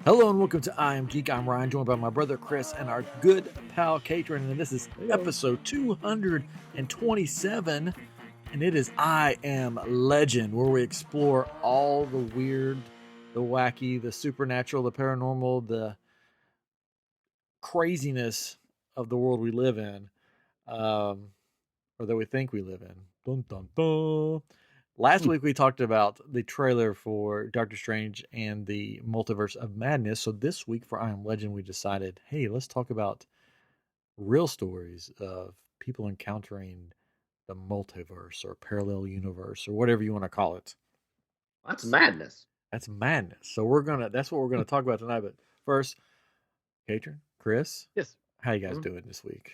Hello and welcome to I Am Geek. I'm Ryan, joined by my brother Chris and our good pal Katrin. And this is episode 227. And it is I Am Legend, where we explore all the weird, the wacky, the supernatural, the paranormal, the craziness of the world we live in, or that we think we live in. Dun, dun, dun. Last week we talked about the trailer for Doctor Strange and the Multiverse of Madness. So this week for I Am Legend, we decided, hey, let's talk about real stories of people encountering the multiverse or parallel universe or whatever you want to call it. That's madness. That's madness. So that's what we're gonna talk about tonight. But first, Katrin, Chris, Yes. how you guys doing this week?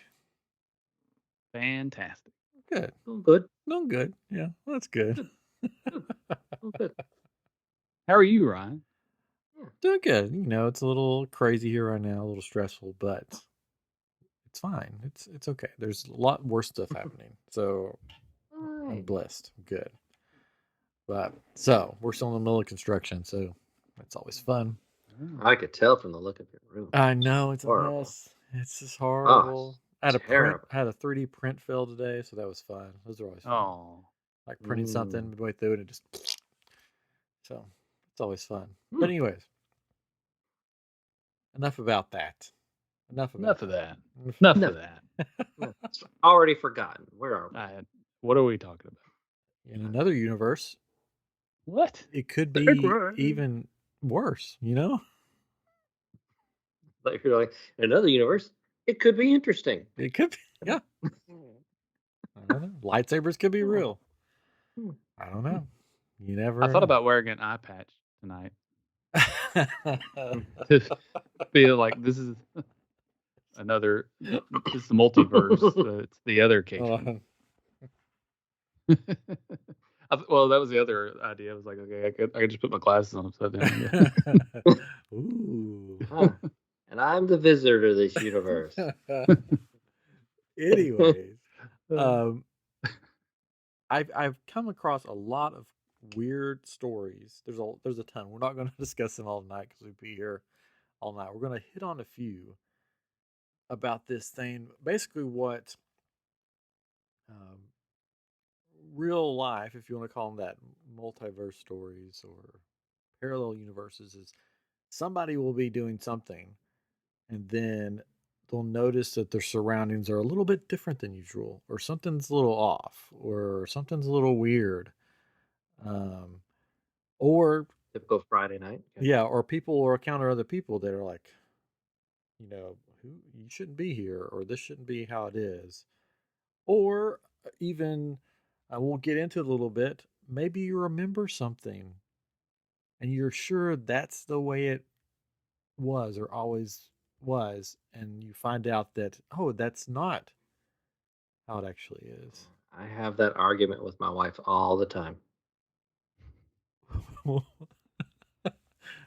Fantastic. Good. Doing good. Doing good. Yeah, well, that's good. Good. How are you, Ryan? Doing good. You know, it's a little crazy here right now, a little stressful, but it's fine. It's okay. There's a lot worse stuff happening. So I'm blessed. I'm good. But so we're still in the middle of construction, so that's always fun. I could tell from the look of your room. I know it's horrible. a mess. It's just horrible. I had terrible. I had a 3D print fail today, so that was fun. Those are always fun. Oh. Like printing something midway through and it just so it's always fun. But anyways, enough about that. Enough of that. Enough of that. It's already forgotten. Where are we? What are we talking about? In another universe, what? It could be even worse, you know? Like you're like, in another universe, it could be interesting. It could be, yeah. I don't know. Lightsabers could be real. I don't know. You never I thought about wearing an eye patch tonight. To feel like this is another, this is the multiverse. It's the other occasion. Well, that was the other idea. I was like, okay, I could just put my glasses on upside down. Ooh. And I'm the visitor to this universe. Anyways, I've come across a lot of weird stories. There's a ton. We're not going to discuss them all tonight because we'd be here all night. We're going to hit on a few about this thing. Basically, what real life, if you want to call them that, multiverse stories or parallel universes, is somebody will be doing something and then they'll notice that their surroundings are a little bit different than usual, or something's a little off, or something's a little weird. Or typical Friday night. Yeah, or people will encounter other people that are like, you know, you shouldn't be here, or this shouldn't be how it is. Or even, I won't get into it a little bit, maybe you remember something and you're sure that's the way it was or always was, and you find out that, oh, that's not how it actually is. I have that argument with my wife all the time.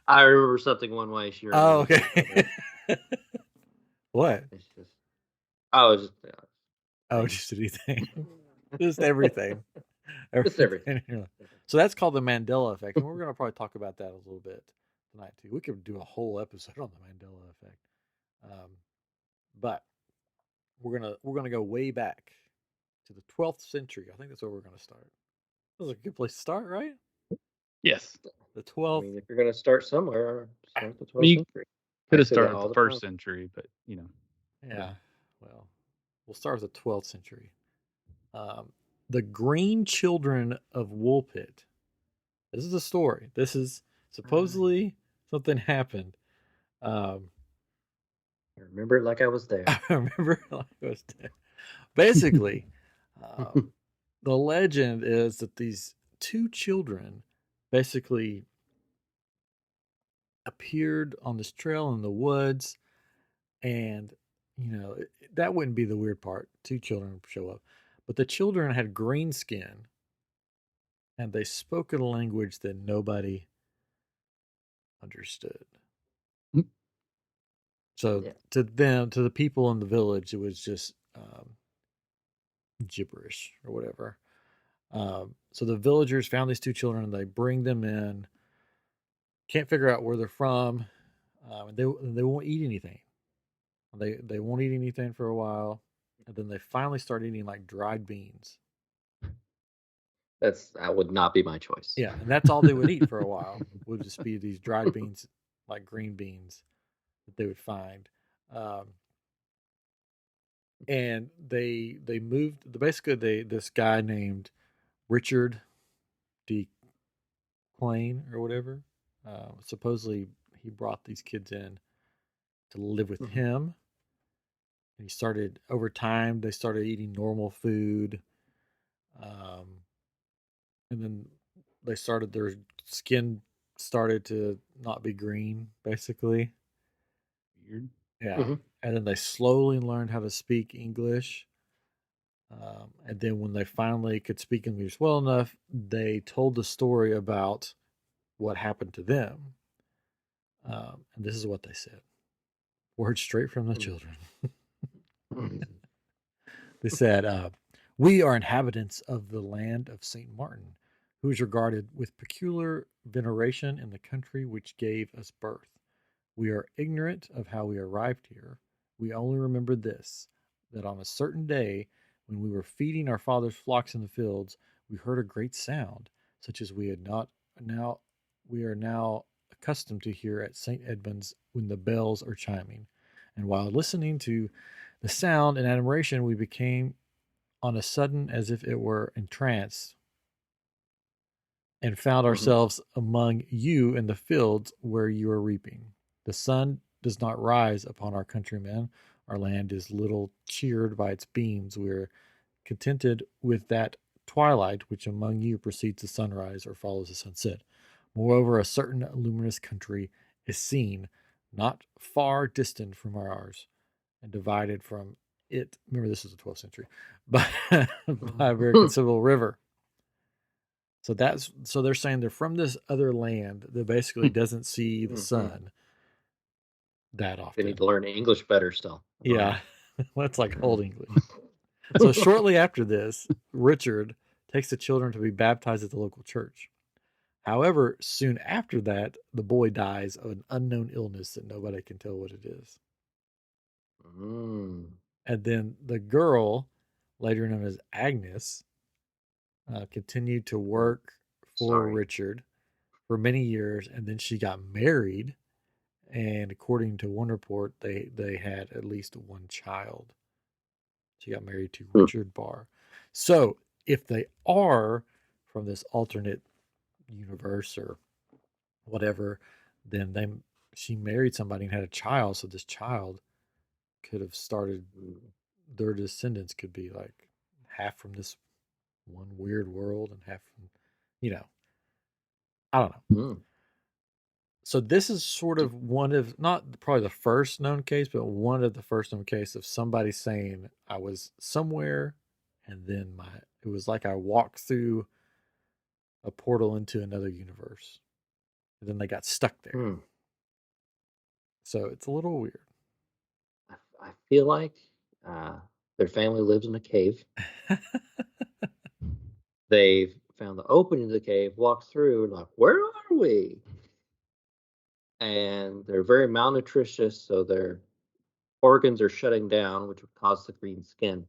I remember something one way. She remembers okay. What? It's just, just anything. Just everything. Just everything. So that's called the Mandela effect, and we're going to probably talk about that a little bit tonight too. We could do a whole episode on the Mandela effect, but we're gonna go way back to the 12th century. I think that's where we're going to start. That's a good place to start, right? Yes. The 12th. I mean, if you're going to start somewhere, start the 12th century. Could have started the first century, but you know. Yeah. Well, we'll start with the 12th century. The Green Children of Woolpit. This is a story. This is supposedly something happened. I remember it like I was there. I remember it like I was there. Basically, the legend is that these two children basically appeared on this trail in the woods, and you know that wouldn't be the weird part. Two children show up, but the children had green skin, and they spoke a language that nobody understood. So to them, to the people in the village, it was just gibberish or whatever. So the villagers found these two children and they bring them in. Can't figure out where they're from. and they won't eat anything. They won't eat anything for a while, and then they finally start eating like dried beans. That would not be my choice. Yeah, and that's all they would eat for a while. Would just be these dried beans, like green beans, that they would find. Um, and they moved. Basically, this guy named Richard D. Plain or whatever. Supposedly, he brought these kids in to live with Mhm. him. And he started over time. They started eating normal food, um, and then they started their skin started to not be green, basically. Weird. Yeah, Mhm. and then they slowly learned how to speak English. And then when they finally could speak English well enough, they told the story about what happened to them. And this is what they said. Words straight from the children. Mhm. They said, "We are inhabitants of the land of St. Martin, who is regarded with peculiar veneration in the country which gave us birth. We are ignorant of how we arrived here. We only remember this, that on a certain day, when we were feeding our father's flocks in the fields, we heard a great sound, such as we are now accustomed to hear at St. Edmund's when the bells are chiming. And while listening to the sound and admiration, we became on a sudden as if it were entranced, and found Mhm. ourselves among you in the fields where you are reaping. The sun does not rise upon our countrymen. Our land is little cheered by its beams. We are contented with that twilight which among you precedes the sunrise or follows the sunset. Moreover, a certain luminous country is seen, not far distant from ours, and divided from it. Remember, this is the 12th century, by, by a very Mhm. considerable river. So they're saying they're from this other land that basically doesn't see the Mhm. sun that They need often. to learn English better still. Yeah, that's like old English. Mhm. So shortly after this, Richard takes the children to be baptized at the local church. However, soon after that, the boy dies of an unknown illness that nobody can tell what it is. Mm. And then the girl, later known as Agnes, continued to Mm. work for Sorry. Richard for many years, and then she got married. And according to one report, they had at least one child. She got married to Mm. Richard Barr. So if they are from this alternate universe or whatever, then they she married somebody and had a child. So this child could have started, Mm. their descendants could be like half from this one weird world and half from, you know, I don't know. Mm. So this is sort Did- of one of, not probably the first known case, but one of the first known case of somebody saying I was somewhere, and then my it was like I walked through a portal into another universe, and then they got stuck there. mm. So it's a little weird. I feel like uh, their family lives in a cave. They've found the opening to the cave, walked through, and like, where are we? And they're very malnutritious, so their organs are shutting down, which would cause the green skin.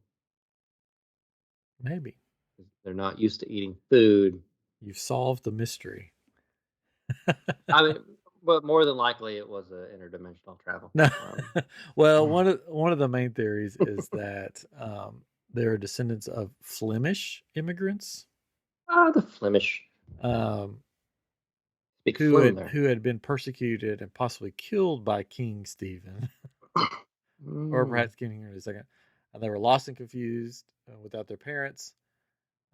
Maybe 'Cause they're not used to eating food. you've solved the mystery. I mean, but more than likely, it was a interdimensional travel. No, Um, well, one of the main theories is that they're descendants of Flemish immigrants. the Flemish Um, speak Flim there. who had been persecuted and possibly killed by King Stephen, or Mm, perhaps King Henry II, and they were lost and confused without their parents,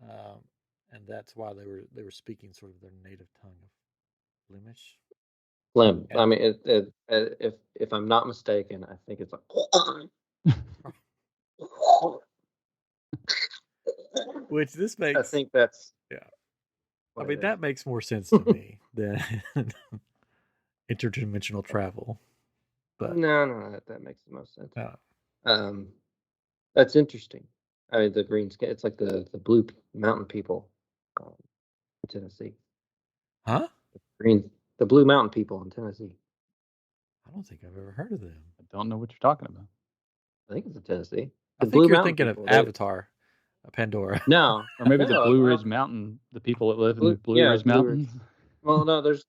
um, and that's why they were speaking sort of their native tongue of Flemish. Flim. And I mean, if I'm not mistaken, I think it's like. which this I makes, think that's yeah, I what it mean is. that makes more sense to me than interdimensional travel, but No, no, that makes the most sense. uh, Um, that's interesting. I mean, the green skin. It's like the blue mountain people, um, in Tennessee. huh? Green, the blue mountain people in Tennessee. don't think I've ever heard of them. I don't know what you're talking about. I think it's in Tennessee. I The think Blue you're Mountain thinking of people. Avatar, Pandora. No, Or maybe the no, Blue Ridge Mountain, the people that live in the Blue yeah, Ridge Blue Ridge. Mountains. Well, no, there's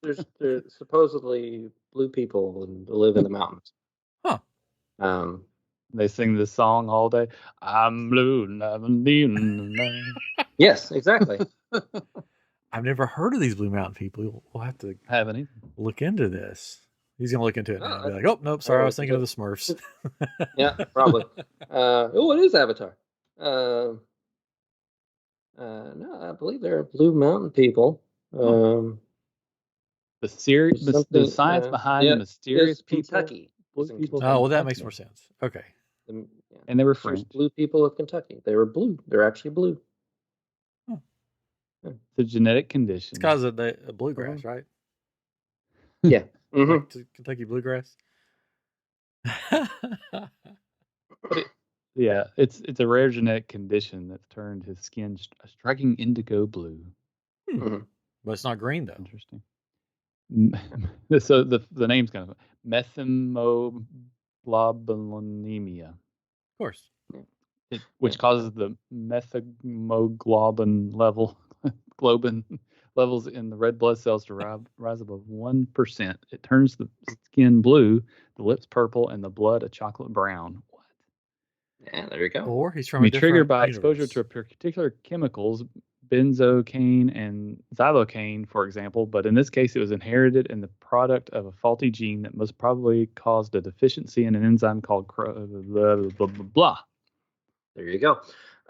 supposedly blue people and live in the mountains. Huh. They sing this song all day. I'm blue, Yes, exactly. I've never heard of these Blue Mountain people. We'll have to haven't either. look into this. He's gonna look into it now and be Oh, like, "Oh, nope, sorry, I was thinking of the Smurfs." yeah, probably. Oh, it is Avatar. No, I believe they're Blue Mountain people. The Something. science behind the Yeah, mysterious it's people. Kentucky. Blue It's in people. Oh, well, that Kentucky. makes more sense. Okay. Yeah. And they were First French. blue people of Kentucky. They were blue. They're actually blue. Hmm. Yeah. It's a genetic condition. It's because of the bluegrass, right? Yeah. Like Kentucky bluegrass. Yeah, it's a rare genetic condition that's turned his skin a striking indigo blue. Mhm. But it's not green though. Interesting. So the name's kind of methemoglobinemia, Of course. which causes the methemoglobin levels in the red blood cells to rise above 1%. It turns the skin blue, the lips purple, and the blood a chocolate brown. What? Yeah, there you go. Or he's from Can a be triggered different by exposure to particular chemicals, benzocaine and xylocaine, for example. But in this case, it was inherited and the product of a faulty gene that most probably caused a deficiency in an enzyme called blah, blah, blah, blah. There you go.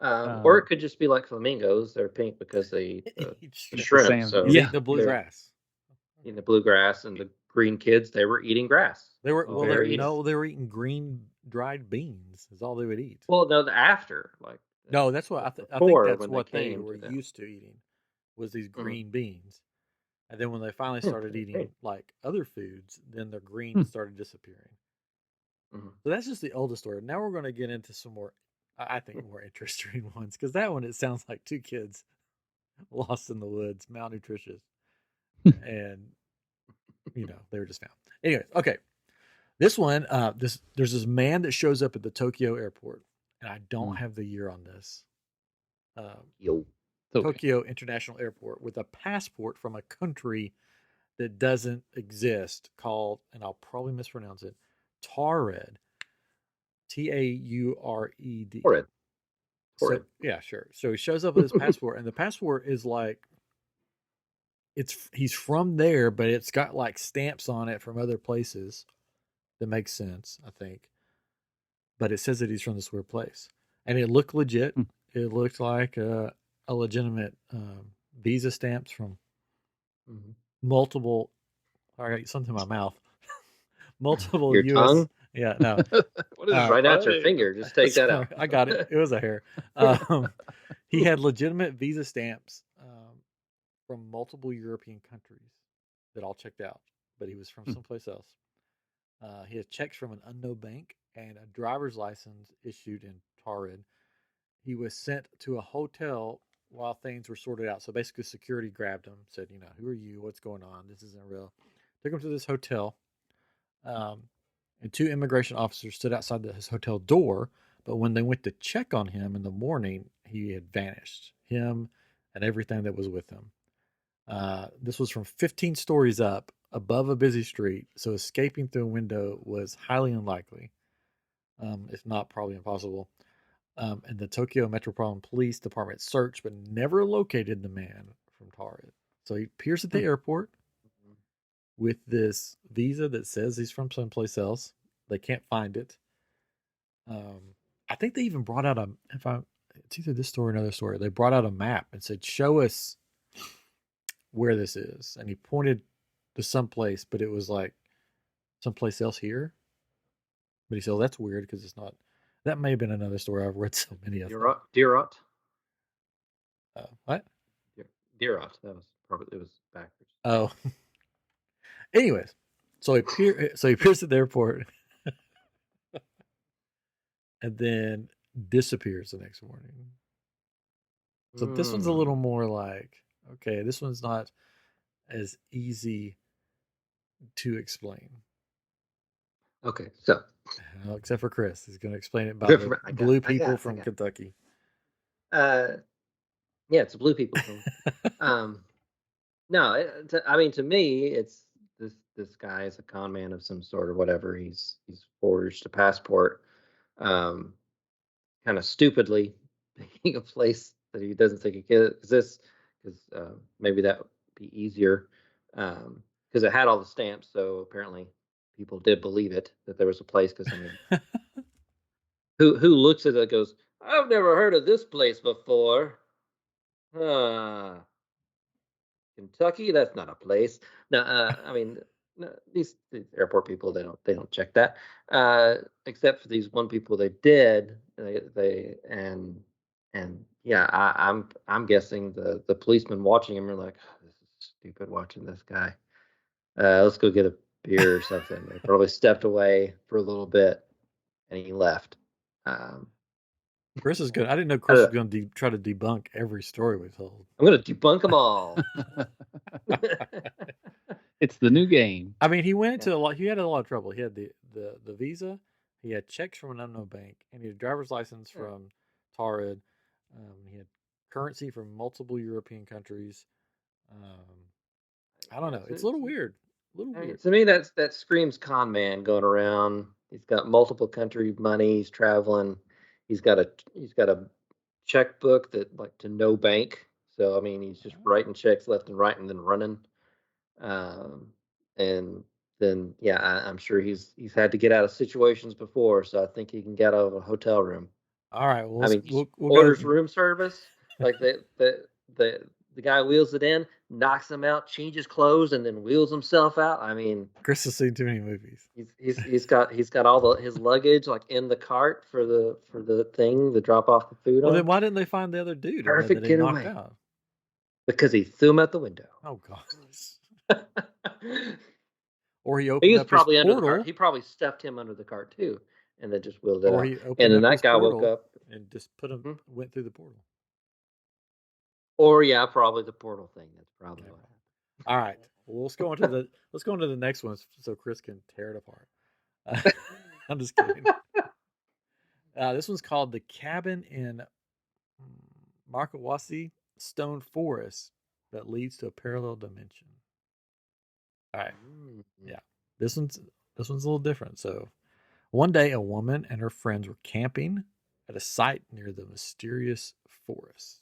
Or it could just be like flamingos. They're pink because they eat the shrimp. salmon. So He's eating the bluegrass. in the bluegrass, and the green kids, they were eating grass. They were They were eating green dried beans. Is all they would eat. Well, no, the after, like No, that's what I think that's when what they they came were to them. used to eating was these green beans. And then when they finally started eating like other foods, then the green started disappearing. So that's just the oldest story. Now we're going to get into some more, I think, more interesting ones because that one it sounds like two kids lost in the woods, malnutritious, and they were just found. Anyways, okay, this one, there's this man that shows up at the Tokyo airport, and I don't have the year on this. Tokyo International Airport with a passport from a country that doesn't exist called, and I'll probably mispronounce it, Taured. Taured. Horrid. So, yeah, sure. So he shows up with his passport, and the passport is like, he's from there, but it's got like stamps on it from other places. That makes sense, I think. But it says that he's from this weird place, and it looked legit. It looked like a legitimate visa stamps from multiple. I got something in my mouth. Multiple Your U.S. tongue? Yeah, no. What is right out your finger? Just take that out. I got it. It was a hair. He had legitimate visa stamps from multiple European countries that all checked out, but he was from someplace else. He had checks from an unknown bank and a driver's license issued in Taured. He was sent to a hotel while things were sorted out. So basically, security grabbed him, said, "Who are you? What's going on? This isn't real." Took him to this hotel. And two immigration officers stood outside his hotel door, but when they went to check on him in the morning, he had vanished. Him and everything that was with him. This was from 15 stories up above a busy street, so escaping through a window was highly unlikely, if not probably impossible. And the Tokyo Metropolitan Police Department searched but never located the man from Taured. So he appears at the airport with this visa that says he's from someplace else. They can't find it. I think they even brought out it's either this story or another story. They brought out a map and said, "Show us where this is." And he pointed to someplace, but it was like someplace else here. But he said, "Oh, that's weird because it's not." That may have been another story. I've read so many of them. Deerot. What? Deerot. That was probably, it was backwards. Oh. Anyways, so he appears at the airport and then disappears the next morning. So this one's a little more like, okay, this one's not as easy to explain. Okay, so Except for Chris, he's going to explain it by good the for I got blue I people got I from got. Kentucky. Uh, yeah, it's blue people from. Um, no, I mean to me, it's this guy is a con man of some sort or whatever. He's forged a passport, um, kind of stupidly, picking a place that he doesn't think it exists because maybe that would be easier because it had all the stamps. So apparently, people did believe it that there was a place. Because I mean, who looks at it and goes, "I've never heard of this place before." Huh. Kentucky, that's not a place. No, I mean, no, these airport people, they don't check that. Except for these one people, they did. They and yeah, I'm guessing the policemen watching him are like, "Oh, this is stupid watching this guy. Let's go get a beer or something." They probably stepped away for a little bit and he left. Um, Chris is good. I didn't know I Chris don't was know. going to try to debunk every story we told. I'm gonna debunk them all. It's the new game. I mean, he went Yeah. into a lot. He had a lot of trouble. He had the visa. He had checks from an unknown bank, and he had a driver's license Yeah. from Tarid. He had currency from multiple European countries. Um, I don't Yeah, know. It's a little weird. A little I mean, weird. to me, that screams con man going around. He's got multiple country money. He's traveling. He's got a checkbook that like to no bank. So I mean, he's just writing checks left and right and then running. Um, and then yeah, I'm sure he's had to get out of situations before. So I think he can get out of a hotel room. All right. Well, I mean, just we'll go orders to room service. Like the guy wheels it in, knocks him out, changes clothes, and then wheels himself out. I mean, Chris has seen too many movies. he's got all his luggage like in the cart for the thing to drop off the food Well, then on. why didn't they find the other dude in there that Perfect he knocked getaway out? because he threw him out the window. Oh gosh. He Or he opened was up his probably under the cart. portal, He probably stuffed him under the cart too, and then just wheeled it or out. he And opened then up that his guy woke portal up. and just put him Hmm? went through the portal. Or yeah, probably the portal thing. That's probably Okay. what happened. All right. Well, let's go into the next one so Chris can tear it apart. I'm just kidding. This one's called The Cabin in Markawasi Stone Forest that leads to a parallel dimension. All right. Mm. Yeah. This one's a little different. So, one day a woman and her friends were camping at a site near the mysterious forest.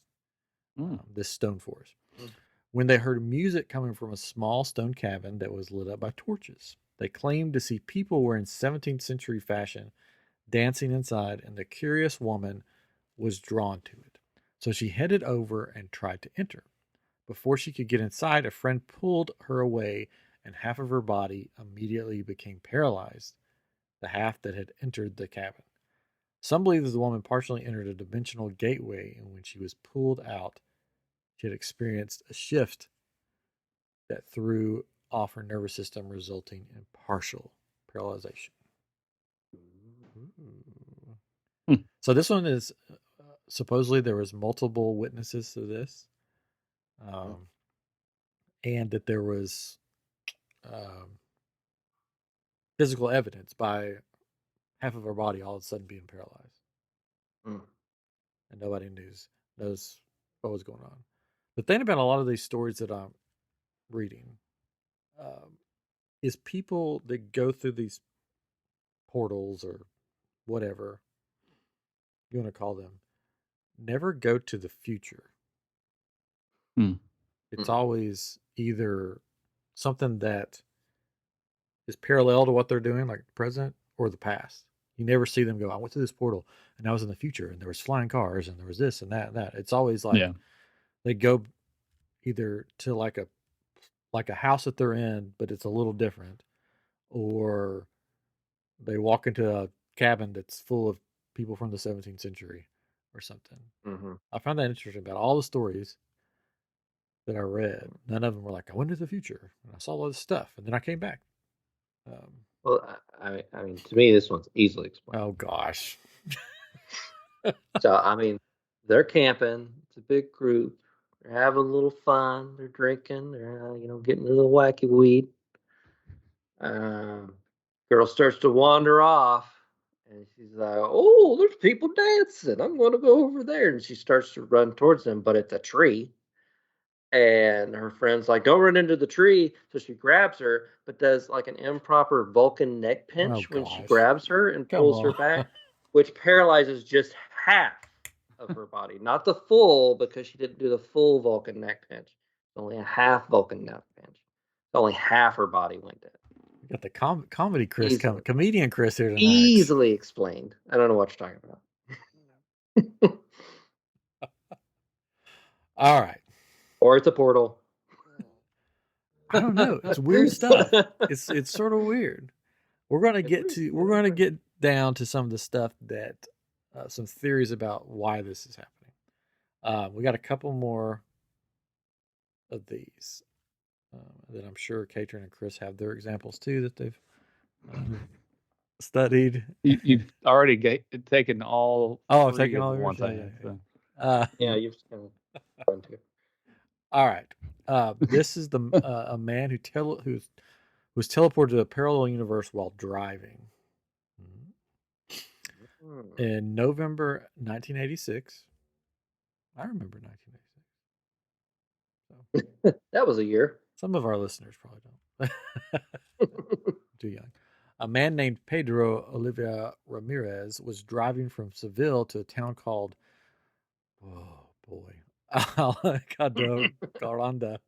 Mm. This stone forest. Mm. When they heard music coming from a small stone cabin that was lit up by torches. They claimed to see people wearing 17th century fashion dancing inside, and the curious woman was drawn to it. So she headed over and tried to enter. Before she could get inside, a friend pulled her away, and half of her body immediately became paralyzed, the half that had entered the cabin. Some believe that the woman partially entered a dimensional gateway, and when she was pulled out, she had experienced a shift that threw off her nervous system, resulting in partial paralyzation. Ooh. Hmm. So this one is supposedly there was multiple witnesses to this, Mm. um, and that there was um, physical evidence by half of her body all of a sudden being paralyzed, Mm. and nobody knows what was going on. The thing about a lot of these stories that I'm reading um, is people that go through these portals or whatever you want to call them never go to the future. Hmm. It's Mm. always either something that is parallel to what they're doing, like the present, or the past. You never see them go, I went through this portal and I was in the future and there was flying cars and there was this and that and that. It's always like Yeah. they go either to like a house that they're in, but it's a little different, or they walk into a cabin that's full of people from the 17th century or something. Mhm. I found that interesting about all the stories that I read. None of them were like, I went to the future and I saw all this stuff and then I came back. Um, Well, I mean, to me, this one's easily explained. oh gosh. So, I mean, they're camping. It's a big group. They're having a little fun. They're drinking. They're getting a little wacky weed. Um, Girl starts to wander off, and she's like, "Oh, there's people dancing. I'm going to go over there." And she starts to run towards them, but it's a tree. And her friend's like, "Don't run into the tree." So she grabs her, but does like an improper Vulcan neck Oh pinch when she gosh. grabs her and Come pulls her on. back, which paralyzes just half of her body, not the full, because she didn't do the full Vulcan neck pinch. Only a half Vulcan neck pinch. Only half her body went dead. We got the comedy Chris, Easily. comedian Chris here tonight. Easily explained. I don't know what you're talking about. All right. Or it's a portal. I don't know. It's weird stuff. It's sort of weird. We're gonna get down to some of the stuff that some theories about why this is happening. We got a couple more of these that I'm sure Katrin and Chris have their examples too that they've studied. You've already taken all. Oh, I've three taken of all the yours. ones I Yeah. had. So. Yeah, you've kind of fun too. All right. This is a man who was teleported to a parallel universe while driving. In November 1986. I remember 1986. So, That was a year. some of our listeners probably don't. Too young. A man named Pedro Olivia Ramirez was driving from Seville to a town called, oh boy, Caranda,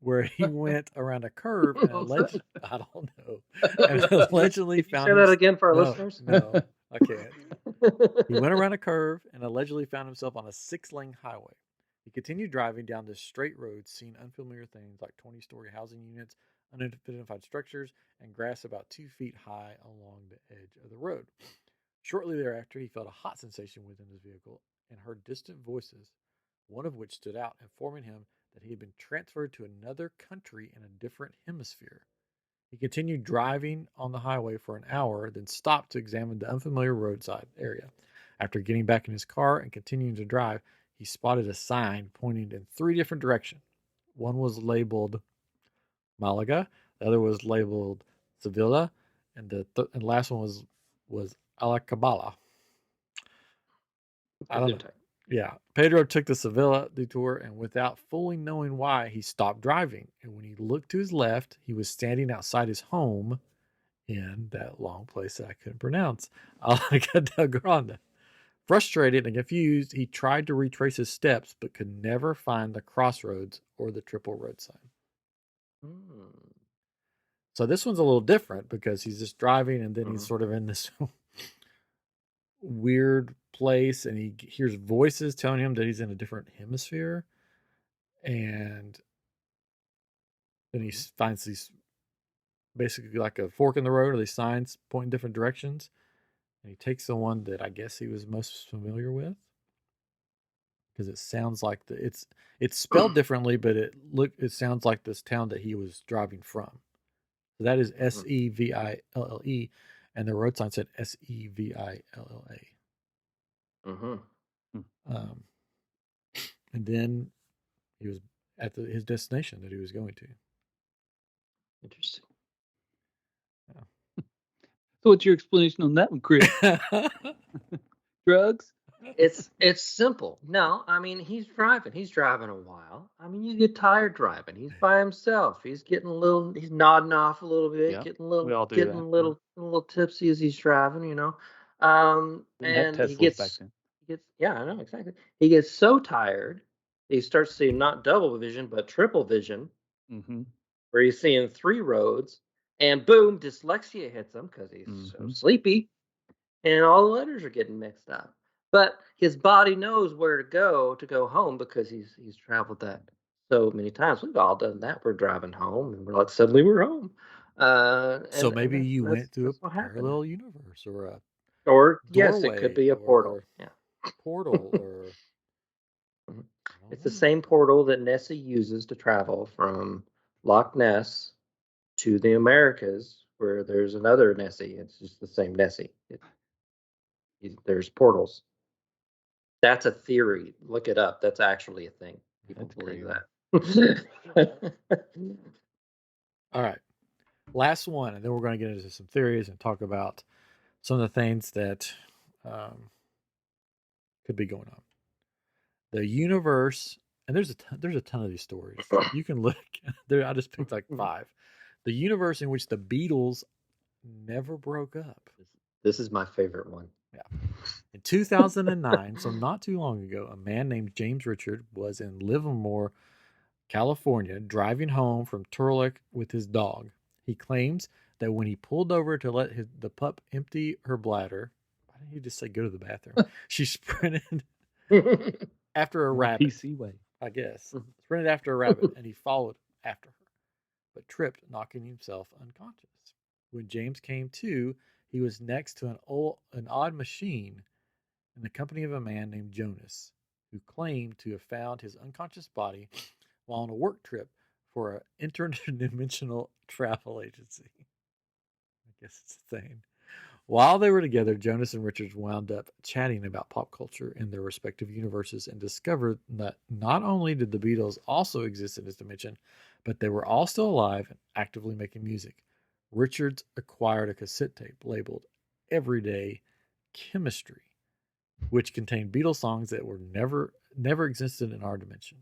where he went around a curve and I don't know, and allegedly Can you found say that again for our no, listeners? no, I can't. He went around a curve and allegedly found himself on a 6-lane highway. He continued driving down this straight road, seeing unfamiliar things like 20-story housing units, unidentified structures, and grass about 2 feet high along the edge of the road. Shortly thereafter, he felt a hot sensation within his vehicle and heard distant voices, one of which stood out, informing him that he had been transferred to another country in a different hemisphere. He continued driving on the highway for an hour, then stopped to examine the unfamiliar roadside area. After getting back in his car and continuing to drive, he spotted a sign pointing in 3 different directions. One was labeled Malaga, the other was labeled Sevilla, and the last one was Alacabala. I don't know. Yeah. Pedro took the Sevilla detour, and without fully knowing why, he stopped driving. And when he looked to his left, he was standing outside his home in that long place that I couldn't pronounce, Alacabala Grande. Frustrated and confused, he tried to retrace his steps, but could never find the crossroads or the triple road sign. So this one's a little different because he's just driving, and then he's sort of in this weird place, and he hears voices telling him that he's in a different hemisphere, and then he finds these basically like a fork in the road, or these signs pointing different directions, and he takes the one that I guess he was most familiar with, because it sounds like it's spelled differently, but it sounds like this town that he was driving from. So that is Seville, and the road sign said Sevilla. And then he was at his destination that he was going to. Interesting. Yeah. So what's your explanation on that one, Chris? Drugs? It's simple. No, I mean, he's driving a while. I mean, you get tired driving. He's by himself. He's he's nodding off a little bit, Yeah, getting we all do getting that. a little tipsy as he's driving, and he gets, yeah, I know, exactly. He gets so tired, he starts seeing not double vision, but triple vision, where he's seeing 3 roads, and boom, dyslexia hits him because he's so sleepy, and all the letters are getting mixed up. But his body knows where to go home, because he's traveled that so many times. We've all done that. We're driving home, and we're like, suddenly we're home. So maybe you went through a parallel universe, or yes, it could be a portal. Yeah, portal, or it's the same portal that Nessie uses to travel from Loch Ness to the Americas, where there's another Nessie. It's just the same Nessie. There's portals. That's a theory. Look it up. That's actually a thing. People believe that. All right. last one, and then we're going to get into some theories and talk about some of the things that could be going on. The universe, and there's a ton of these stories. You can look there. I just picked like 5. The universe in which the Beatles never broke up. This is my favorite one. Yeah. In 2009, so not too long ago, a man named James Richard was in Livermore, California, driving home from Turlock with his dog. He claims that when he pulled over to let the pup empty her bladder, why didn't he just say go to the bathroom? She sprinted after a rabbit. PC way. I guess. Sprinted after a rabbit, and he followed after her, but tripped, knocking himself unconscious. When James came to, he was next to an odd machine in the company of a man named Jonas, who claimed to have found his unconscious body while on a work trip for an interdimensional travel agency. I guess it's a thing. While they were together, Jonas and Richards wound up chatting about pop culture in their respective universes and discovered that not only did the Beatles also exist in this dimension, but they were all still alive and actively making music. Richards acquired a cassette tape labeled Everyday Chemistry, which contained Beatles songs that were never existed in our dimension.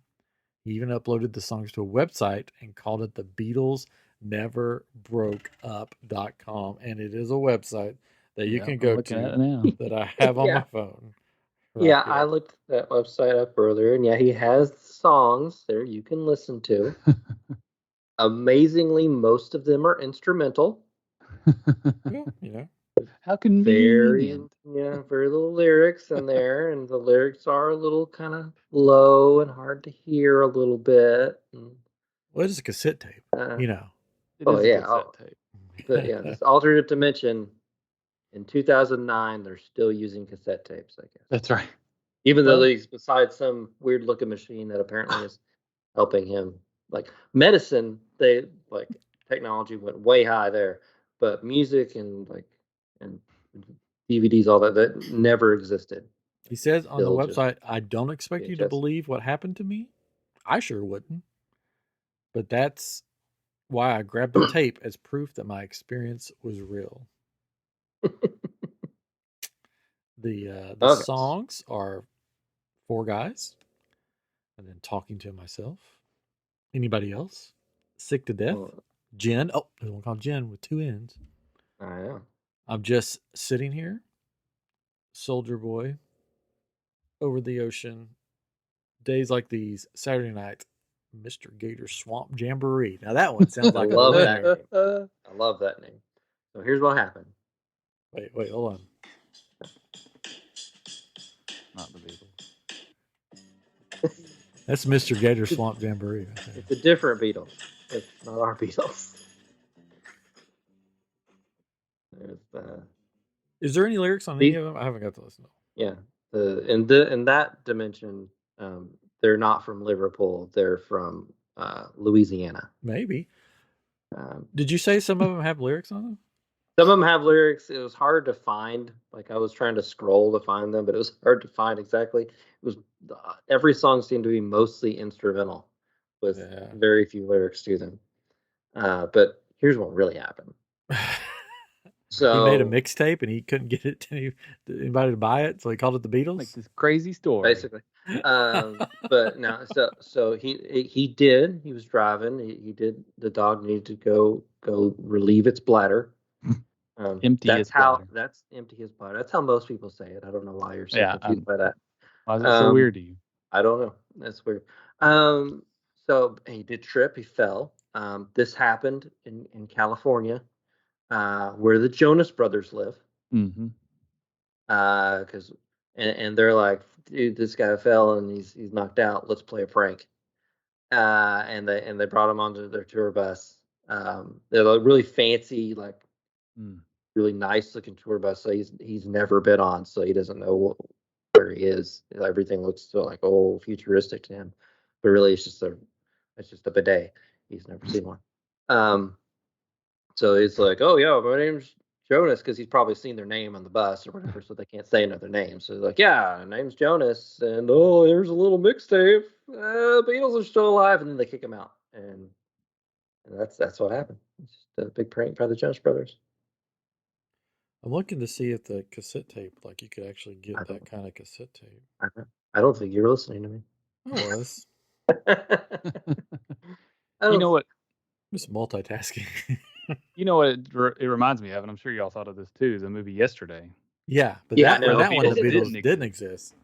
He even uploaded the songs to a website and called it the Beatles Never Broke Up.com. And it is a website that you can go to that I have on my phone. Right I looked that website up earlier, and he has songs there you can listen to. Amazingly, most of them are instrumental. Yeah, how convenient. Very little lyrics in there, and the lyrics are a little kind of low and hard to hear a little bit. Well, it is a cassette tape, It is a cassette tape. But this alternate dimension, in 2009, they're still using cassette tapes, I guess. That's right. Even though besides some weird looking machine that apparently is helping him, like medicine, technology went way high there, but music and DVDs, all that never existed. He says on the website, I don't expect you to believe what happened to me. I sure wouldn't. But that's why I grabbed the tape as proof that my experience was real. The songs are 4 guys, and then Talking to Myself. Anybody else? Sick to Death. Jen. Oh, there's one called Jen with 2 N's. I know. I'm Just Sitting Here. Soldier Boy. Over the Ocean. Days Like These. Saturday Night. Mr. Gator Swamp Jamboree. Now that one sounds like I love that name. I love that name. So here's what happened. Wait, hold on. Not the Beatles. That's Mr. Gator Swamp Jamboree. It's a different Beatles. It's not our Beatles. Is there any lyrics on any of them? I haven't got to listen to them. Yeah. In that dimension, they're not from Liverpool. They're from Louisiana. Maybe. Did you say some of them have lyrics on them? Some of them have lyrics. It was hard to find. Like I was trying to scroll to find them, but it was hard to find exactly. It was every song seemed to be mostly instrumental, with very few lyrics to them. But here's what really happened. So he made a mixtape and he couldn't get anybody to buy it, so he called it the Beatles. Like this crazy story, basically. But no, so he did. He was driving. He did. The dog needed to go relieve its bladder. Empty his bladder. That's empty his bladder. That's how most people say it. I don't know why you're so confused by that. Why is it so weird to you? I don't know. That's weird. So he did trip. He fell. This happened in California, where the Jonas Brothers live. Mm-hmm. Because and they're like, dude, this guy fell and he's knocked out. Let's play a prank. And they brought him onto their tour bus. They're like really fancy, like really nice looking tour bus. So he's never been on, so he doesn't know where he is. Everything looks so like futuristic to him, but really it's just a bidet. He's never seen one. So he's like, oh yeah, my name's Jonas, because he's probably seen their name on the bus or whatever, so they can't say another name. So he's like, yeah, name's Jonas, and here's a little mixtape. Beatles are still alive, and then they kick him out, and And that's what happened. It's just a big prank by the Jonas Brothers. I'm looking to see if the cassette tape, like you could actually I get don't, that kind of cassette tape. I don't think you were listening to me. I was I You don't. know what? just multitasking. You know what it reminds me of, and I'm sure y'all thought of this too, is the movie Yesterday. Yeah, but Yeah, I that know. that one the Beatles Beatles didn't didn't exist. exist.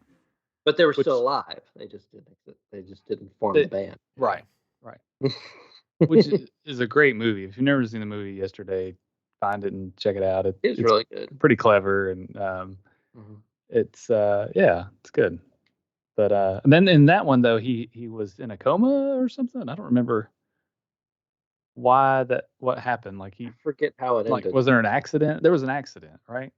But they were Which still alive. They just didn't. They just didn't form they, the band. right, which is a great movie. If you've never seen the movie Yesterday, find it and check it out. It was It's really good. pretty clever, and Mhm. it's it's good. But and then in that one though, he was in a coma or something. I don't remember what happened. Like I forget how it ended. was there an accident? There was an accident, right?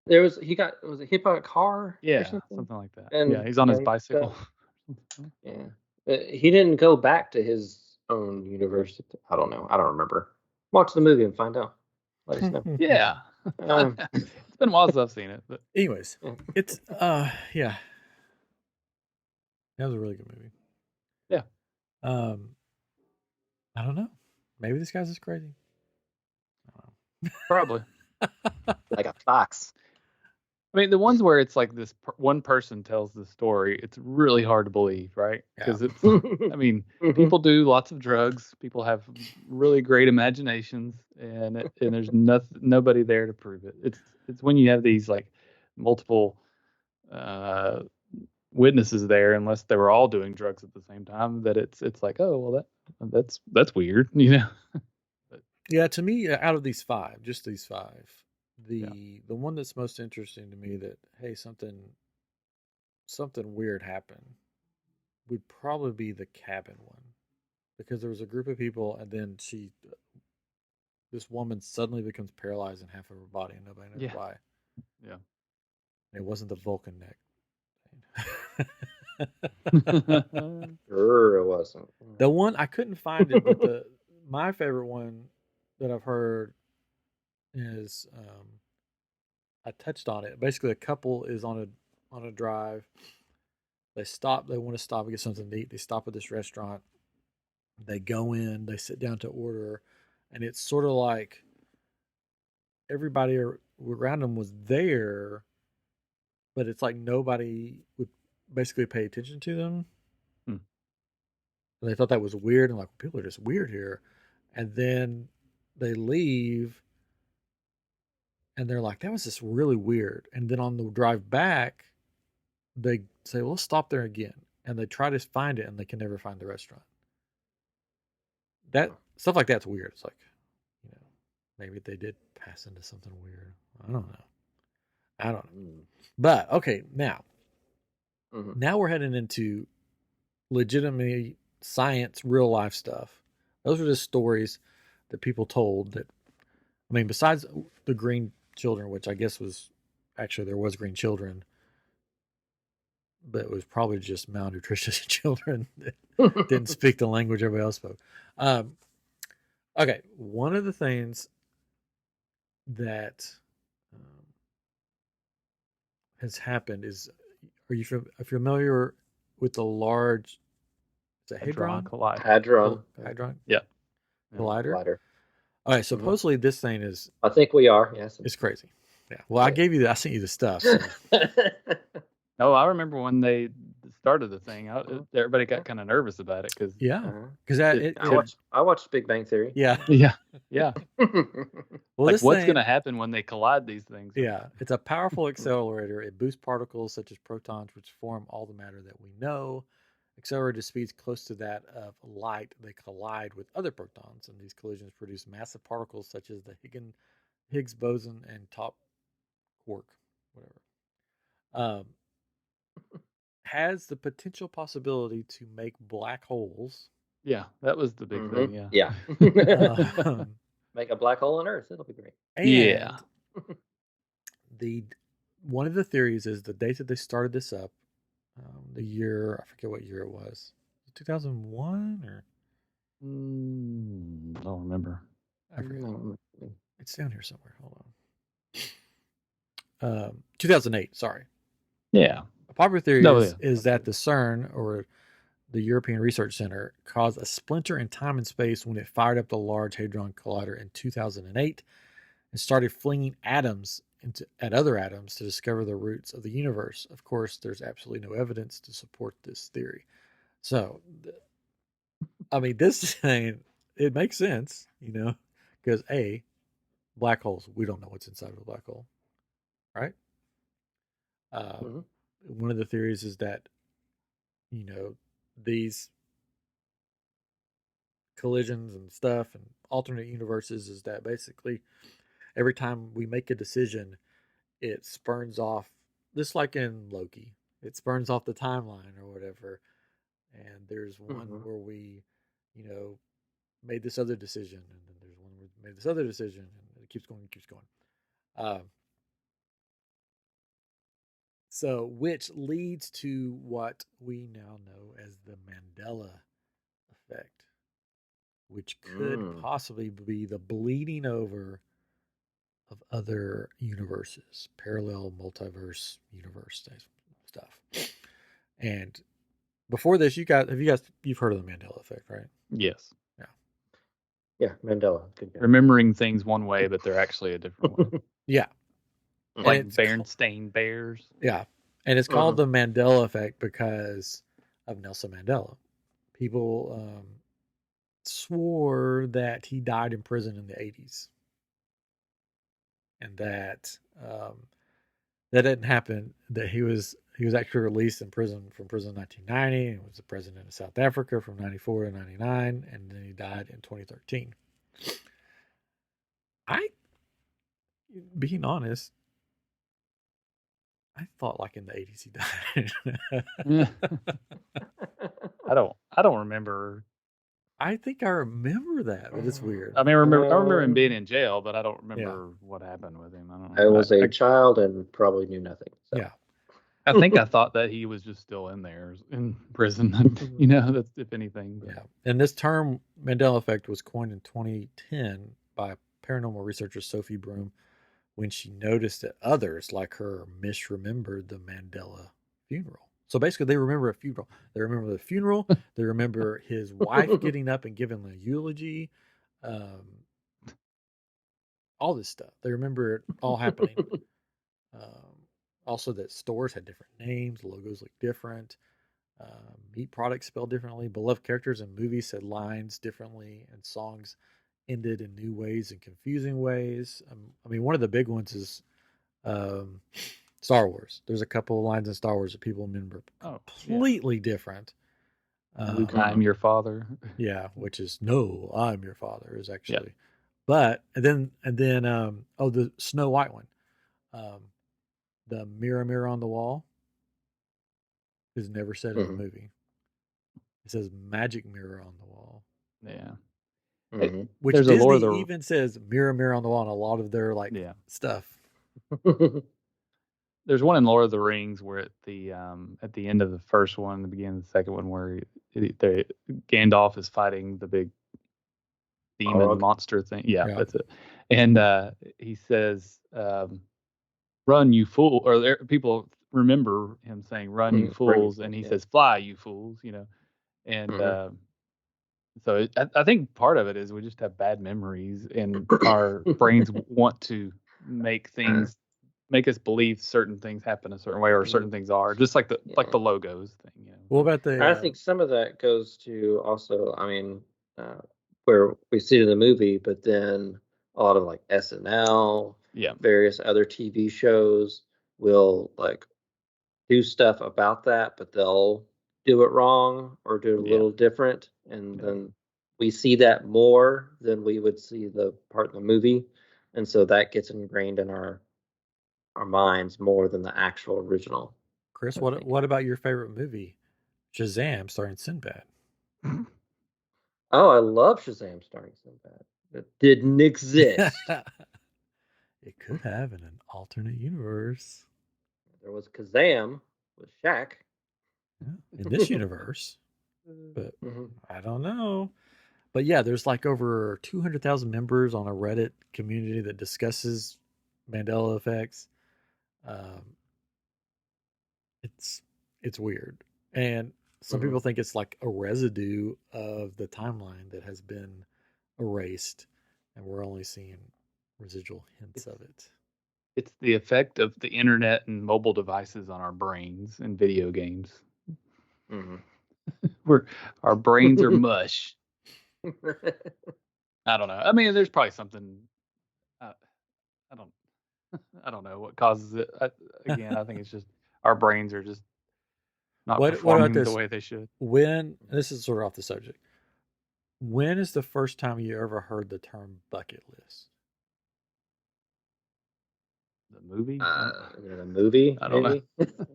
Was it hit by a car or Yeah, something? something like that. And Yeah, he's on his and bicycle. yeah, he didn't go back to his own university. I don't know. I don't remember. Watch the movie and find out. Let us know. Yeah. It's been a while since I've seen it, but Anyways, Yeah. it's yeah, that was a really good movie. yeah. I don't know. Maybe this guy's just crazy. Probably. Like a fox. I mean, the ones where it's like this one person tells the story, it's really hard to believe, right? Yeah. Because it's, I mean, people do lots of drugs. People have really great imaginations, and there's nobody there to prove it. It's when you have these like multiple witnesses there, unless they were all doing drugs at the same time, that it's like, oh well, that's weird, you know. Yeah, to me, out of these five, just these five, the one that's most interesting to me that hey something weird happened would probably be the cabin one, because there was a group of people and then this woman suddenly becomes paralyzed in half of her body and nobody knows why. Yeah. And it wasn't the Vulcan neck. Sure, it wasn't. The one I couldn't find it, but my favorite one that I've heard is I touched on it. Basically, a couple is on a drive. They stop. They want to stop and get something to eat. They stop at this restaurant. They go in. They sit down to order, and it's sort of like everybody around them was there, but it's like nobody would basically pay attention to them. Hmm. And they thought that was weird, and like people are just weird here. And then they leave, and they're like, "That was just really weird." And then on the drive back, they say, "Well, let's stop there again," and they try to find it, and they can never find the restaurant. That stuff like that's weird. It's like, you know, maybe they did pass into something weird. I don't know. But okay, now we're heading into legitimately science, real life stuff. Those are just stories that people told that, I mean, besides the green children, which I guess was actually there was green children, but it was probably just malnutritious children that didn't speak the language everybody else spoke. Okay, one of the things that has happened is, are you familiar with the large, is it Hadron? Hadron. Hadron? Yeah. Collider? Collider. All right, supposedly this thing is, I think we are, yes. it's crazy. Yeah. Well, I sent you the stuff. So. No, I remember when they started the thing. Everybody got kind of nervous about it because I watched Big Bang Theory. Yeah. Well, like what's going to happen when they collide these things? Yeah, it's a powerful accelerator. It boosts particles such as protons, which form all the matter that we know. Accelerated speeds close to that of light. They collide with other protons, and these collisions produce massive particles such as the Higgs boson and top quark, whatever. Has the potential possibility to make black holes. Yeah, that was the big thing. Yeah. Make a black hole on Earth. It'll be great. And one of the theories is the date that they started this up, the year, I forget what year it was. 2001 or? I don't remember. I forget. It's down here somewhere. Hold on. 2008. Sorry. Yeah. A popular theory is that the CERN, or the European Research Center, caused a splinter in time and space when it fired up the Large Hadron Collider in 2008 and started flinging atoms at other atoms to discover the roots of the universe. Of course, there's absolutely no evidence to support this theory. So, I mean, this thing, it makes sense, because black holes, we don't know what's inside of a black hole, right? Uh, Mhm. One of the theories is that, these collisions and stuff and alternate universes is that basically every time we make a decision, it spurns off, just like in Loki, it spurns off the timeline or whatever. And there's one Mhm. where we, you know, made this other decision, and then there's one where we made this other decision, and it keeps going, keeps going. Um, so, which leads to what we now know as the Mandela effect, which could Mm. possibly be the bleeding over of other universes, parallel multiverse universe stuff. And before this, you've heard of the Mandela effect, right? Yes. Yeah. Yeah, Mandela. Good guy. Remembering things one way, but they're actually a different way. Yeah. And Like it's Berenstain Bears. yeah. And it's called Mhm. the Mandela effect because of Nelson Mandela. People swore that he died in prison in the 80s, and that that didn't happen. That he was actually released from prison in 1990, and was the president of South Africa from 94 to 99, and then he died in 2013. I, being honest, I thought like in the 80s he died. I don't remember. I think I remember that, but it's weird. I remember him being Um, in jail, but I don't Yeah, remember what happened with him. I don't I know. was a child and probably knew nothing. So. yeah, I think I thought that he was just still in there in prison. Mhm. That's if anything. But yeah. And this term Mandela effect was coined in 2010 by paranormal researcher Sophie Broom when she noticed that others like her misremembered the Mandela funeral. So basically, they remember a funeral. They remember the funeral. They remember his wife getting up and giving a eulogy. Um, all this stuff. They remember it all happening. Um, Also, that stores had different names, logos looked different, meat products spelled differently, beloved characters in movies said lines differently, and songs ended in new ways and confusing ways. I mean, one of the big ones is um, Star Wars. There's a couple of lines in Star Wars that people remember oh yeah, completely different. Luke, Um, I'm your father. yeah, which is "No, I'm your father" is Yeah, actually, but and then the Snow White one, um, the mirror mirror on the wall is never said in the Mhm. movie. It says magic mirror on the wall, yeah. It, Mhm. which there's a Disney Lord of the even says mirror mirror on the wall in a lot of their like yeah. stuff. There's one in Lord of the Rings where at the end of the first one, the beginning of the second one, where Gandalf is fighting the big demon Balrog. monster thing. Yeah, Yeah. that's it. And he says, "Run, you fool!" Or people remember him saying, "Run, you Mhm. Run, you fools," and fools. he Yeah. says, "Fly, you fools!" And Mhm. I think part of it is we just have bad memories, and our brains want to make things make us believe certain things happen a certain way or Mhm. certain things are just like Yeah. the logos thing. What about I the? think some of that goes to also, I mean, uh, where we see it in the movie, but then a lot of like SNL, Yeah, various other TV shows will like do stuff about that, but they'll do it wrong or do it a yeah, little different. And yeah, then we see that more than we would see the part in the movie. And so that gets ingrained in our minds more than the actual original, Chris, I what think. what about your favorite movie, Shazam, starring Sinbad? yeah. Oh, I love Shazam starring Sinbad. It didn't exist. It could have in an alternate universe. There was Kazam with Shaq. Yeah, in this universe, but Mhm. I don't know. But yeah, there's like over 200,000 members on a Reddit community that discusses Mandela effects. Um, it's it's weird, and some people think it's like a residue of the timeline that has been erased, and we're only seeing residual hints of it. It's the effect of the internet and mobile devices on our brains and video games. Our brains are mush. I don't know. I mean, there's probably something. I don't. I don't know what causes it. Again, I think it's just our brains are just not What about performing the this? way they should. When, this is sort of off the subject, when is the first time you ever heard the term bucket list? The movie? The movie, I don't know.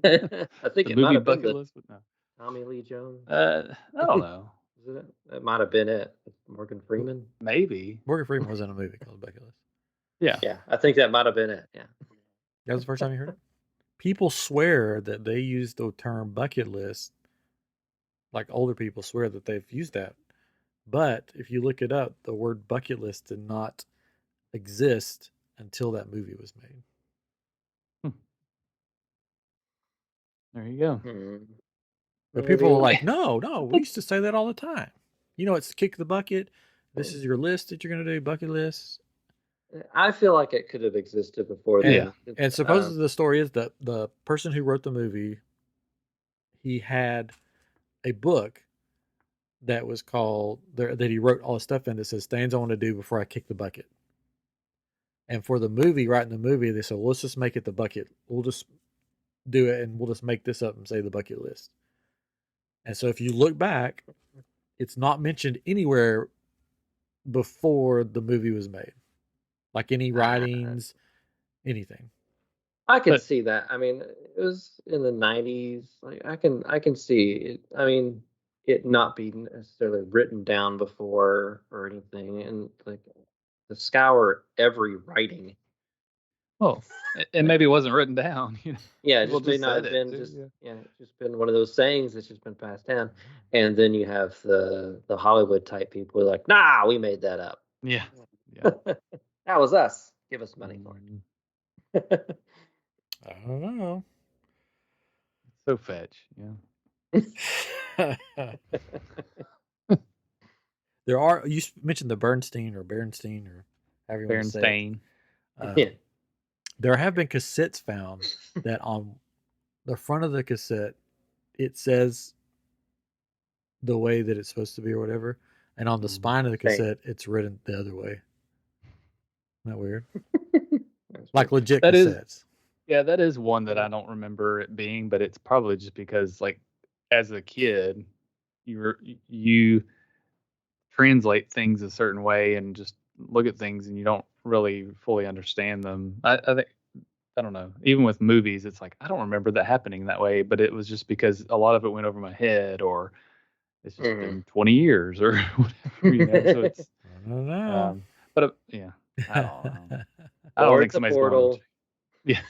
maybe. I think The it might movie have been Bucket the List, but no. Tommy Lee Jones. I don't know. Is it? That might have been it. Morgan Freeman. Maybe. Morgan Freeman was in a movie called Bucket List. Yeah. Yeah, I think that might have been it. Yeah. That was the first time you heard it? People swear that they use the term bucket list, like older people swear that they've used that. But if you look it up, the word bucket list did not exist until that movie was made. There you go. But people were like, no, we used to say that all the time. You know, it's kick the bucket. This is your list that you're going to do, bucket lists. I feel like it could have existed before then. then. And supposedly the story is that the person who wrote the movie, he had a book that was called, that he wrote all the stuff in that says things I want to do before I kick the bucket. And for the movie, writing the movie, they said, well, let's just make it the bucket. We'll just do it and we'll just make this up and say the bucket list. And so if you look back, it's not mentioned anywhere before the movie was made. Like any writings, anything. I can see that. I mean, it was in the 90s. Like I can see it. I mean, it not be necessarily written down before or anything, and like to scour every writing. Oh, and maybe it wasn't written down. You know? Yeah, it just may not have been just it's just been one of those sayings that's just been passed down. And then you have the Hollywood type people who are like, nah, we made that up. Yeah. That was us. Give us money for it. I don't know. So fetch, yeah. There are, you mentioned the Bernstein or Berenstein or however you want to say it. Yeah. There have been cassettes found that on the front of the cassette, it says the way that it's supposed to be or whatever. And on the spine of the cassette, it's written the other way. Isn't that weird? Like legit that cassettes. That is one that I don't remember it being, but it's probably just because, like, as a kid, you translate things a certain way and just look at things and you don't really fully understand them. I think, I don't know, even with movies, it's like, I don't remember that happening that way, but it was just because a lot of it went over my head, or it's just been 20 years or whatever, you know, so it's, I don't know. but yeah, I don't know. I don't think somebody's going to. Yeah.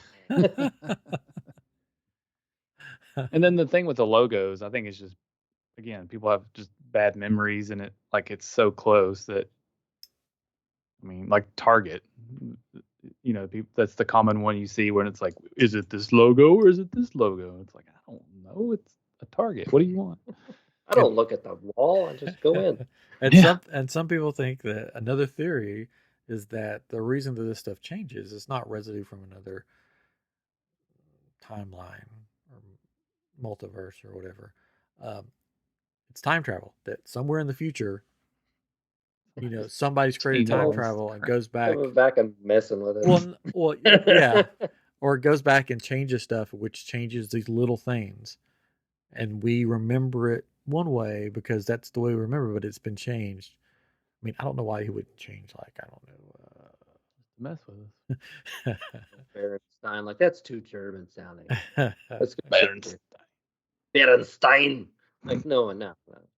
And then the thing with the logos, I think it's just, again, people have just bad memories, and it's so close that, I mean, like Target, you know, that's the common one you see when it's like, is it this logo or is it this logo? It's like, I don't know. It's a Target. What do you want? I don't look at the wall. I just go in. And some people think that another theory is that the reason that this stuff changes is not residue from another timeline or multiverse or whatever. It's time travel. That somewhere in the future, you know, somebody's created time travel and goes back. Coming back and messing with it. Well, yeah. Or it goes back and changes stuff, which changes these little things. And we remember it one way because that's the way we remember, but it's been changed. I mean, I don't know why he would change, like, I don't know. Mess with us. Berenstein, like, that's too German sounding. Let's go Berenstein. Berenstein. Like, no.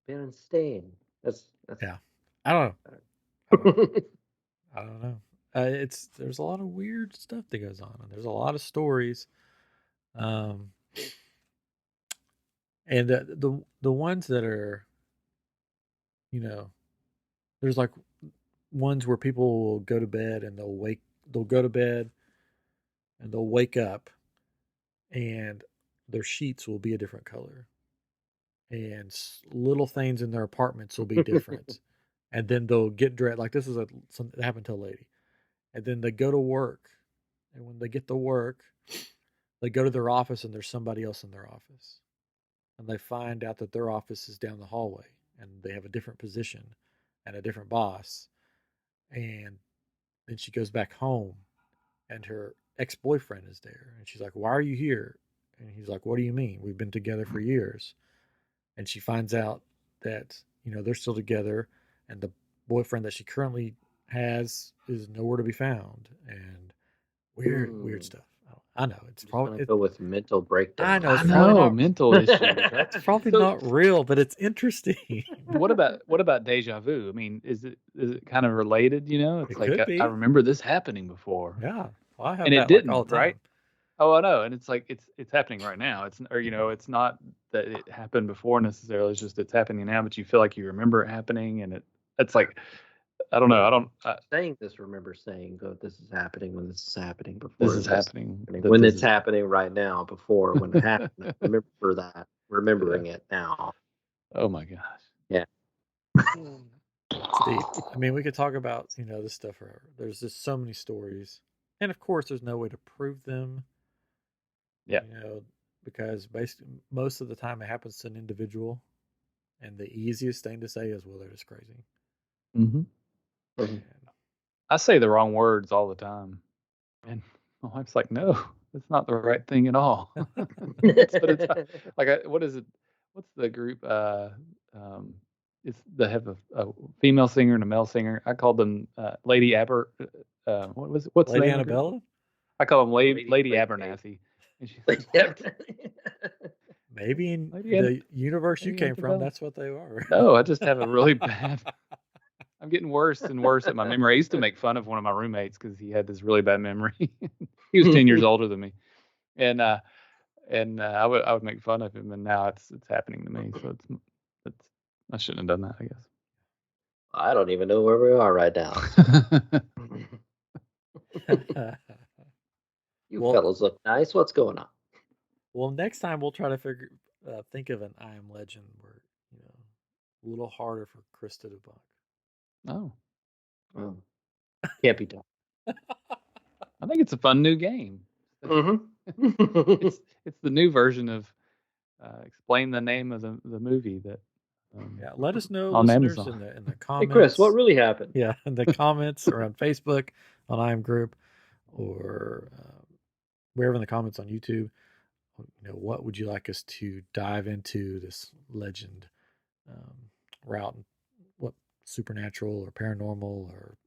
Berenstein. That's yeah. I don't know. I don't know. There's a lot of weird stuff that goes on, and there's a lot of stories. And the ones that are, you know, there's like ones where people will go to bed and they'll go to bed and they'll wake up and their sheets will be a different color. and little things in their apartments will be different. And then they'll get dressed. Like this is something that happened to a lady. And then they go to work. And when they get to work, they go to their office and there's somebody else in their office. And they find out that their office is down the hallway and they have a different position and a different boss. And then she goes back home and her ex-boyfriend is there. And she's like, "Why are you here?" And he's like, "What do you mean? We've been together for years." And she finds out that, they're still together and the boyfriend that she currently has is nowhere to be found. And weird stuff. I know it's I'm just gonna probably go with mental I breakdown. know I it's probably know not mental issues. Right? it's probably So not real, but it's interesting. what about deja vu? I mean, is it kind of related? It's It like could I be. remember this happening before, Yeah. Well, I have and it that like all didn't, the right? time. Oh, I know, and it's like it's happening right now. It's not that it happened before necessarily. It's just it's happening now, but you feel like you remember it happening, and it's like I don't know. I don't. Saying this, remember saying, "Go, this is happening when this is happening This before is this happening. happening That when this it's is. happening right now before when it happened." Remember that, Yeah. remembering it now. Oh my gosh. Yeah. It's deep. I mean, we could talk about, this stuff forever. There's just so many stories. And of course, there's no way to prove them, Yeah. because basically most of the time it happens to an individual. And the easiest thing to say is, well, they're just crazy. hmm Mhm. And I say the wrong words all the time, and my wife's like, "No, that's not the right thing at all." But it's like, what is it? What's the group? Um, it's they have a female singer and a male singer. I call them Lady Aber. What's the Lady name of the group? Annabella, I call them Lady Lady Gaga. Abernathy. And she's like, Lady "What? maybe in Lady the universe you Lady came from, Antebellum?" that's what they are. No, I just have a really bad. I'm getting worse and worse at my memory. I used to make fun of one of my roommates because he had this really bad memory. He was 10 years older than me, and I would make fun of him, and now it's happening to me. So it's I shouldn't have done that, I guess. I don't even know where we are right now. You well, fellas look nice. What's going on? well, next time we'll try to think of an I am legend where, a little harder for Chris to debunk. Oh, Oh, can't be done. I think it's a fun new game. Mm-hmm. It's the new version of explain the name of the movie that Yeah, let us know, on listeners, Amazon. in the Hey, Chris, what comments. really happened? Yeah, in the comments or on Facebook, on I am group, or wherever in the comments on YouTube. What would you like us to dive into this legend um, route? What supernatural or paranormal or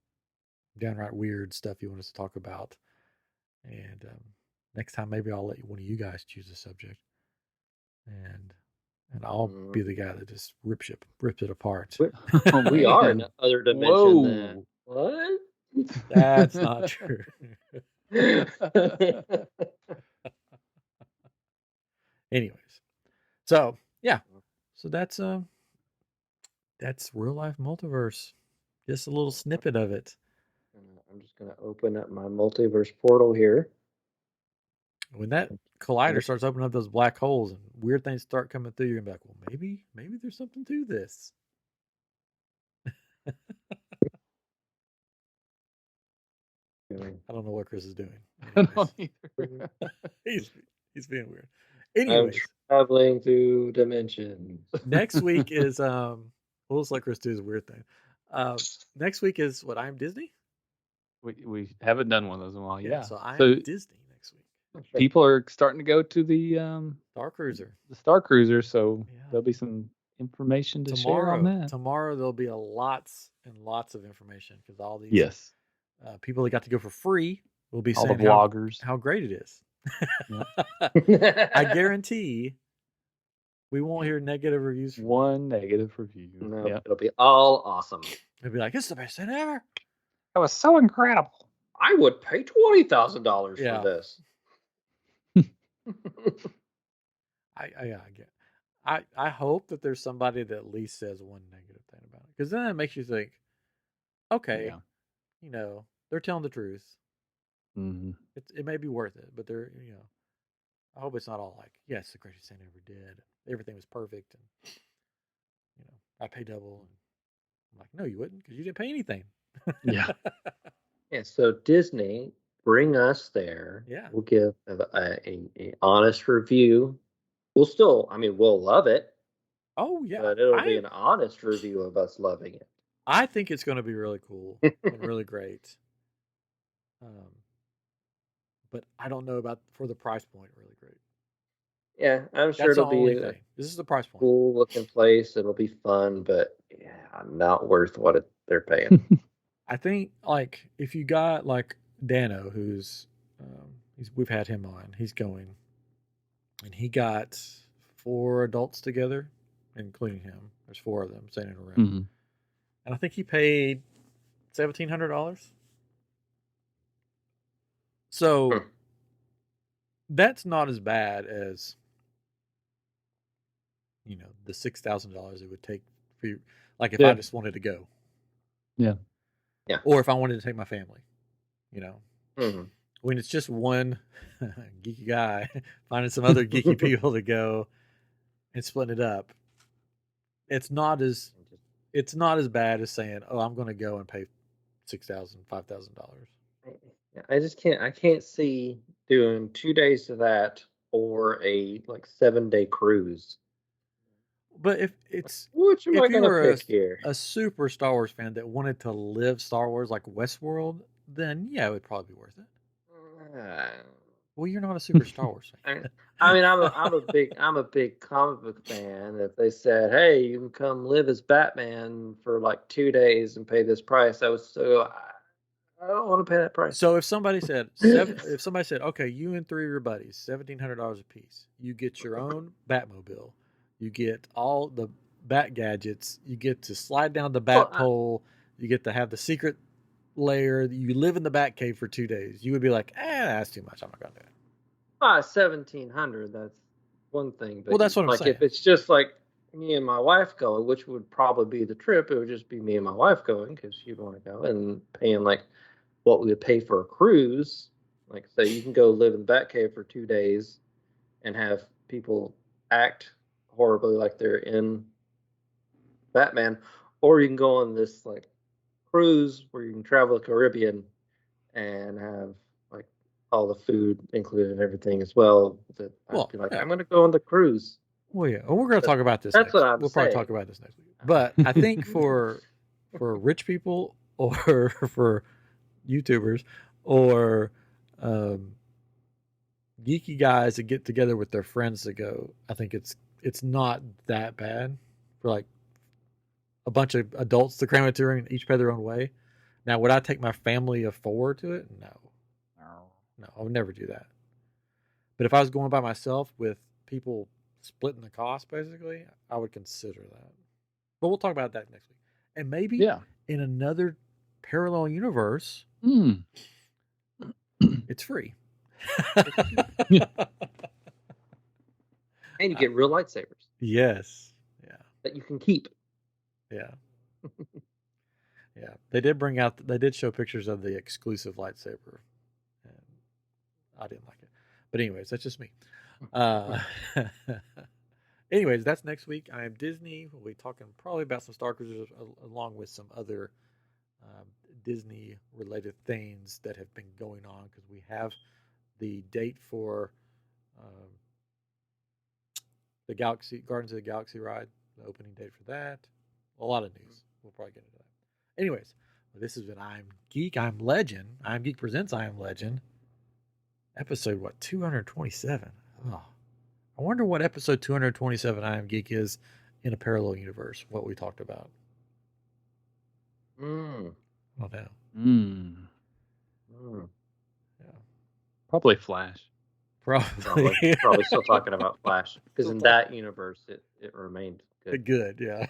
downright weird stuff you want us to talk about? And next time, maybe I'll let one of you guys choose a subject, and I'll be the guy that just rips it apart. We are in Man, another dimension then. whoa. What? That's not true. Anyways, so yeah, so that's real life multiverse. Just a little snippet of it. I'm just going to open up my multiverse portal here. When that collider starts opening up those black holes and weird things start coming through, you're gonna be like, well, maybe there's something to this. I don't know what Chris is doing. I Anyways, don't either. he's he's being weird. I'm Anyways, traveling through dimensions. next week is we'll just let Chris do his weird thing. Next week is what, I'm Disney. We haven't done one of those in a while. Yeah, Yeah. so I So am Disney next week. people are starting to go to the Star Cruiser. Star Cruiser, so Yeah. there'll be some information to share on that. Tomorrow there'll be lots and lots of information because all these Yes. people that got to go for free will be All the saying vloggers. how great it is. Yep. I guarantee we won't hear negative reviews from them. One negative review. No, Yep. it'll be all awesome. They'll be like, it's the best thing ever. That was so incredible. I would pay $20,000 Yeah. for this. I hope that there's somebody that at least says one negative thing about it, because then it makes you think, okay, Yeah. they're telling the truth. Mm-hmm. It may be worth it, but they're I hope it's not all like, yes, the greatest thing I ever did. Everything was perfect, and I pay double. And I'm like, no, you wouldn't, because you didn't pay anything. Yeah. Yeah, so Disney, bring us there. Yeah. We'll give a honest review. We'll still, I mean, we'll love it, Oh yeah. but it'll be I an honest review of us loving it. I think it's going to be really cool and really great. Um, but I don't know about for the price point. Really great. Yeah, I'm sure That's the it'll be only a thing. This is the price point. cool looking place. It'll be fun, but yeah, not worth what they're paying. I think like if you got like Dano, who's we've had him on. He's going, and he got 4 adults together, including him. There's 4 of them staying in a room, Hmm. and I think he paid $1,700. So Hmm. that's not as bad as the $6,000 it would take for you. Like if I Yeah. just wanted to go, Yeah. Yeah. or if I wanted to take my family, you know, Mhm. when it's just one geeky guy finding some other geeky people to go and splitting it up, it's not as bad as saying, "Oh, I'm going to go and pay $6,000, $5,000." Yeah, I can't see doing 2 days of that or a like 7-day cruise. But Which am I if you gonna were pick here? a super Star Wars fan that wanted to live Star Wars like Westworld, then yeah, it would probably be worth it. Uh, Well, you're not a super Star Wars I mean, fan. I'm a big comic book fan. If they said, "Hey, you can come live as Batman for like 2 days and pay this price," I don't want to pay that price. So if somebody said, okay, you and 3 of your buddies, $1,700 a piece, you get your own Batmobile, you get all the Bat gadgets, you get to slide down the Well, Bat pole, you get to have the secret lair, you live in the Bat cave for 2 days. You would be like, that's too much. I'm not gonna do it. 1,700. That's one thing, Well, but that's what I'm like saying. if it's just like me and my wife going, which would probably be the trip, it would just be me and my wife going because she'd want to go and paying like what we would pay for a cruise. Like, say you can go live in the Batcave for 2 days and have people act horribly like they're in Batman, or you can go on this like cruise where you can travel the Caribbean and have like all the food included and everything as well. That I'd Well, be like, yeah. I'm going to go on the cruise. Well, yeah. Well, we're gonna But talk about this that's what next. I'm We'll probably saying. talk about this next week. But I think for rich people or for YouTubers or um, geeky guys that get together with their friends to go, I think it's not that bad for like a bunch of adults to cram into and each pay their own way. Now, would I take my family of 4 to it? No, I would never do that. But if I was going by myself with people splitting the cost, basically, I would consider that. But we'll talk about that next week, and maybe Yeah. in another parallel universe, Mm. it's free. And you get real lightsabers Yes. Yeah. that you can keep. Yeah. Yeah. They did show pictures of the exclusive lightsaber. And I didn't like it. But anyways, that's just me. Uh, anyways, that's next week. I am Disney. We'll be talking probably about some Star Cruisers along with some other um, Disney related things that have been going on because we have the date for um, the Guardians of the Galaxy ride, the opening date for that. A lot of news. We'll probably get into that. Anyways, this has been I'm Geek, I'm Legend. I'm Geek presents I Am Legend. Episode 227. Oh, I wonder what episode 227 I Am Geek is in a parallel universe. What we talked about. Mm. I don't know. Mm. Mm. Yeah, Probably Flash. probably. Probably still talking about Flash because Still in talking. that universe it remained good. Good, yeah.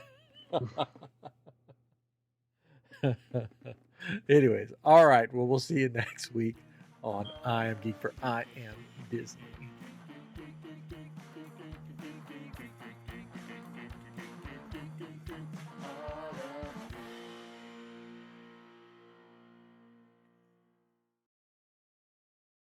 Anyways, all right. Well, we'll see you next week on I Am Geek for I Am Disney.